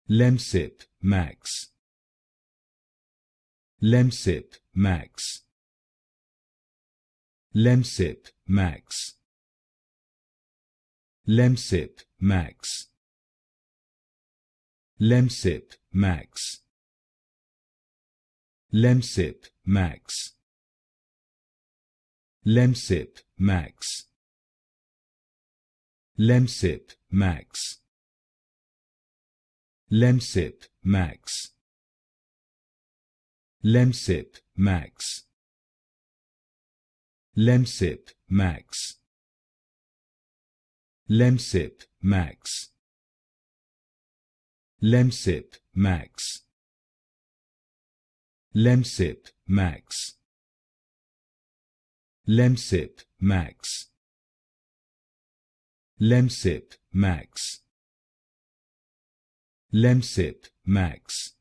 Lemsip Max. Lemsip Max. Lemsip Max. Lemsip Max. Lemsip Max. Lemsip Max. Lemsip Max. Lemsip Max. Lemsip Max. Lemsip Max. Lemsip Max. Lemsip Max. Lemsip Max. Lemsip Max. Lemsip Max. Lemsip Max. Lemsip Max.